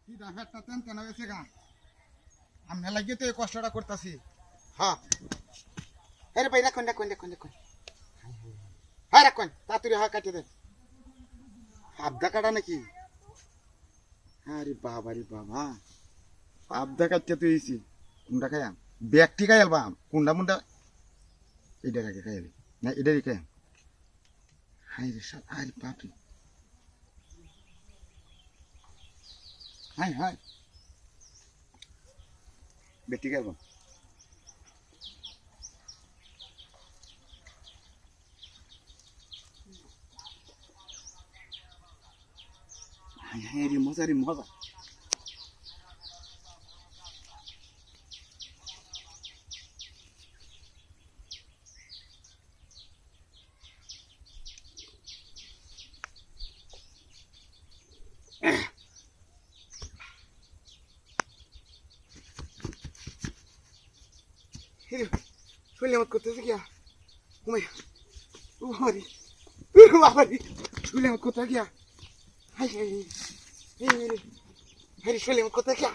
কি ব্যাপারটা তেন কেন হয়েছে গা আমি লাগিয়ে তো এই কষ্টটা করতেছি। হ্যাঁ আরে ভাই রাখুন রাখুন রাখুন রাখুন হ্যাঁ রাখুন তাড়াতাড়ি হ্যাঁ কাটিয়ে দেন। আবদা কাটা নাকি? আরে বাবা রে বাবা আবদা কাটতে তো এসি কোনটা খাইয়াম ব্যাগটি খাইয়াল বাম কোনটা মুন্ডা এটা খাইকে খাইয়ালি না এটারই খাইয়াম। হাই রে সব আরে বাপরে হাই হাই বেটি খাইব হাই হাই রে মজা রে মজা। শুনলে মত করতেছে গিয়া ঘুমাই ও বাবারি বাবারি শুনলে মত করতে গিয়া হাই হাই হাই শুনলে মত করতে গিয়া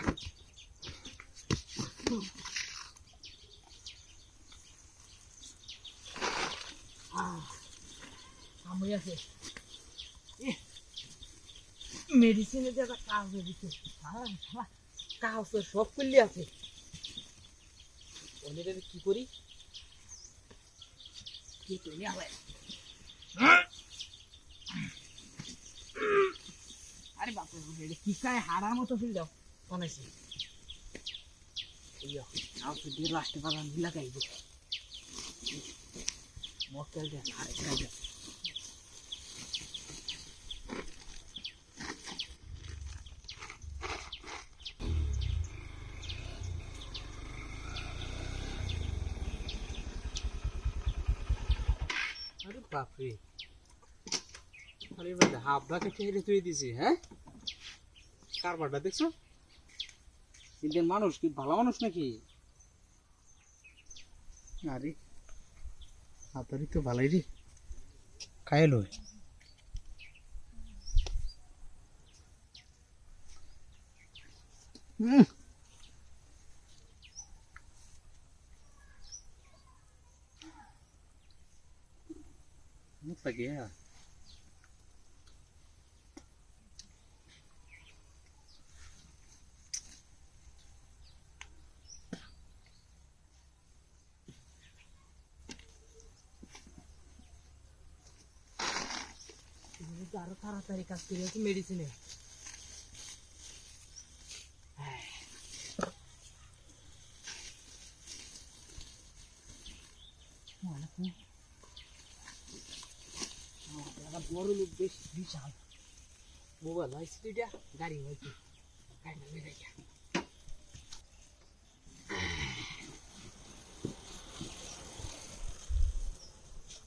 আমি আছে মেডিসিনের যে একটা কাজ দিচ্ছে কাজ তো সব করলে আছে ওদের কি করি কি তুমি আবার আরে বাপরে কি খায় হারার মতো ফিল দাও অনেছি আও তো দিয়ে লাস্টে বাগান লাগাইব মক্কেল দেন আরে কাজ আরে বাপরে আরে বাবা হাবড়াকে ঠেলে তুই দিছি হ্যাঁ কারবারটা দেখছো ইন্ডিয়ান মানুষ কি ভালো মানুষ নাকি আরে আপনারই তো ভালোই রে খাইল गया আরো তাড়াতাড়ি কাজ করে আছে মেডিসিনে বড় লোক বেশ বিশাল মোবাইল হয় স্পিডা গাড়ি হয়েছে গাড়ি নামে দেখা